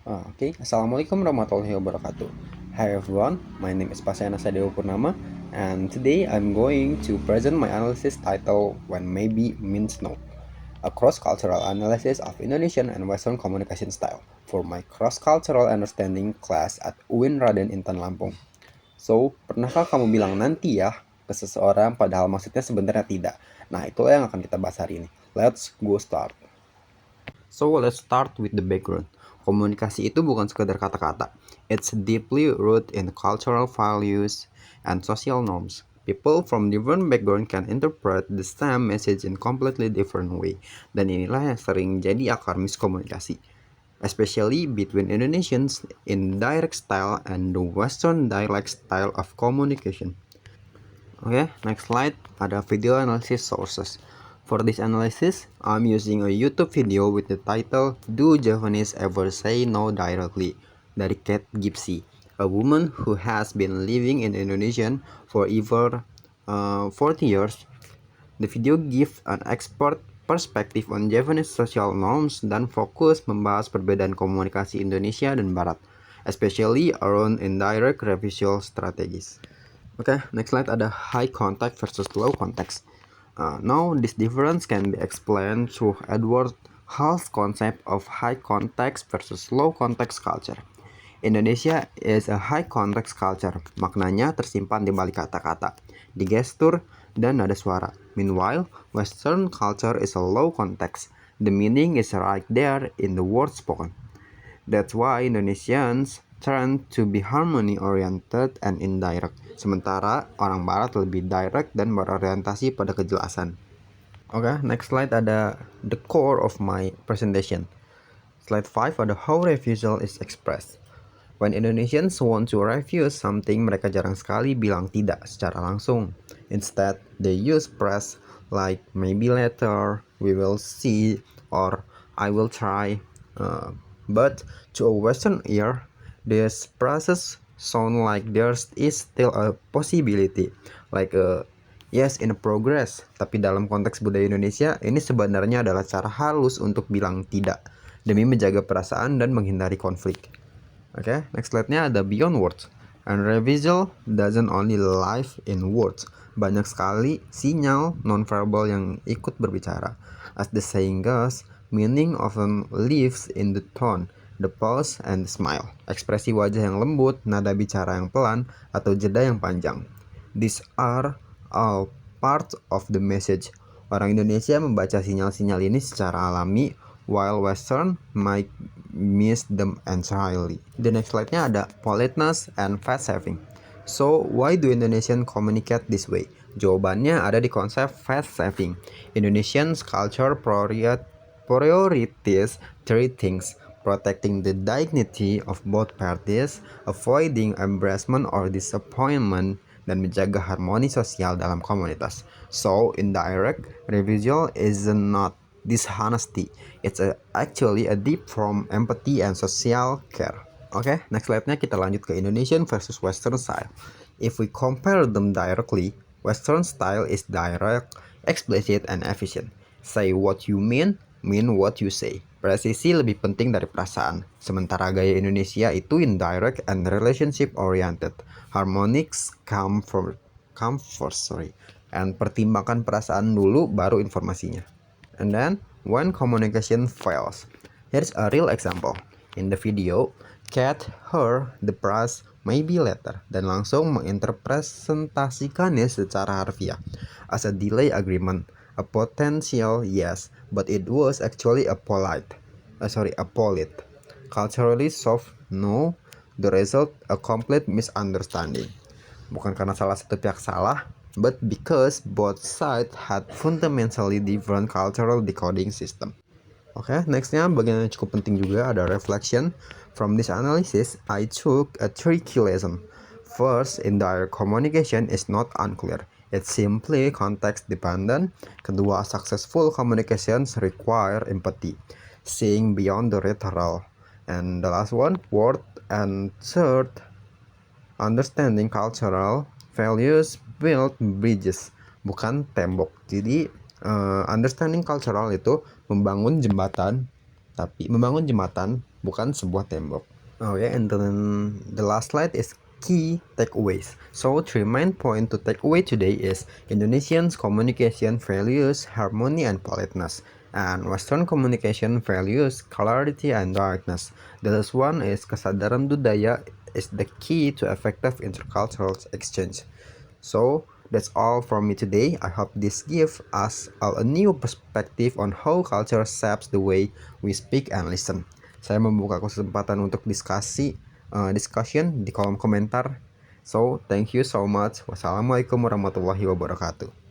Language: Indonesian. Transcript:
Assalamualaikum warahmatullahi wabarakatuh. Hi everyone, my name is Pasena Sadeo Purnama, and today I'm going to present my analysis title When Maybe Means No, a cross-cultural analysis of Indonesian and Western communication style for my cross-cultural understanding class at UIN Raden Intan Lampung. So, pernahkah kamu bilang nanti ya ke seseorang padahal maksudnya sebenarnya tidak? Nah, itulah yang akan kita bahas hari ini. Let's go start. So let's start with the background. Komunikasi itu bukan sekedar kata-kata. It's deeply rooted in cultural values and social norms. People from different background can interpret the same message in completely different way. Dan inilah yang sering jadi akar miskomunikasi. Especially between Indonesians in direct style and the Western dialect style of communication. Okay, next slide, ada video analysis sources. For this analysis, I'm using a YouTube video with the title Do Javanese Ever Say No Directly dari Kate Gipsy, a woman who has been living in Indonesia for over 40 years. The video gives an expert perspective on Javanese social norms dan fokus membahas perbedaan komunikasi Indonesia dan Barat, especially around indirect reversal strategies. Okay, next slide ada high context versus low context. Now, this difference can be explained through Edward Hall's concept of high context versus low context culture. Indonesia is a high context culture, maknanya tersimpan di balik kata-kata, di gestur, dan nada suara. Meanwhile, Western culture is a low context. The meaning is right there in the words spoken. That's why Indonesians tend to be harmony-oriented and indirect. Sementara orang Barat lebih direct dan berorientasi pada kejelasan. Oke, next slide ada the core of my presentation. Slide 5 ada how refusal is expressed. When Indonesians want to refuse something, mereka jarang sekali bilang tidak secara langsung. Instead, they use phrases like maybe later, we will see, or I will try. But to a Western ear, these phrases sound like there is still a possibility, like a yes in progress. Tapi dalam konteks budaya Indonesia, ini sebenarnya adalah cara halus untuk bilang tidak, demi menjaga perasaan dan menghindari konflik. Oke, next slide-nya ada beyond words. And reversal doesn't only live in words. Banyak sekali sinyal nonverbal yang ikut berbicara. As the saying goes, meaning often lives in the tone, the pause, and the smile. Ekspresi wajah yang lembut, nada bicara yang pelan, atau jeda yang panjang. These are all part of the message. Orang Indonesia membaca sinyal-sinyal ini secara alami, while Western might miss them entirely. The next slide-nya ada politeness and fast saving. So, why do Indonesian communicate this way? Jawabannya ada di konsep fast saving. Indonesian culture priorities three things: protecting the dignity of both parties, avoiding embarrassment or disappointment, dan menjaga harmoni sosial dalam komunitas. So, indirect refusal is not dishonesty. It's actually a deep form empathy and social care. Oke, next slide-nya kita lanjut ke Indonesian versus Western style. If we compare them directly, Western style is direct, explicit, and efficient. Say what you mean what you say. Presisi lebih penting dari perasaan. Sementara gaya Indonesia itu indirect and relationship oriented. Harmonics come first, and pertimbangkan perasaan dulu baru informasinya. And then, when communication fails, here's a real example. In the video, Kat heard the phrase maybe later dan langsung menginterpretasikannya secara harfiah as a delay agreement, a potential yes, but it was actually a polite, culturally soft no, the result a complete misunderstanding. Bukan karena salah satu pihak salah, but because both sides had fundamentally different cultural decoding system. Oke, nextnya bagian yang cukup penting juga ada reflection. From this analysis, I took a tricky lesson. First, indirect communication is not unclear. It's simply context dependent. Kedua, successful communications require empathy, seeing beyond the literal. And the last one, word. And third, understanding cultural values build bridges, bukan tembok. Jadi understanding cultural itu membangun jembatan bukan sebuah tembok. Oh yeah, and then the last slide is key takeaways. So three main point to take away today is Indonesians communication values harmony and politeness, and Western communication values clarity and directness. The last one is kesadaran budaya is the key to effective intercultural exchange. So that's all from me today. I hope this gives us all a new perspective on how culture shapes the way we speak and listen. Saya membuka kesempatan untuk discussion di kolom komentar. So, thank you so much. Wassalamualaikum warahmatullahi wabarakatuh.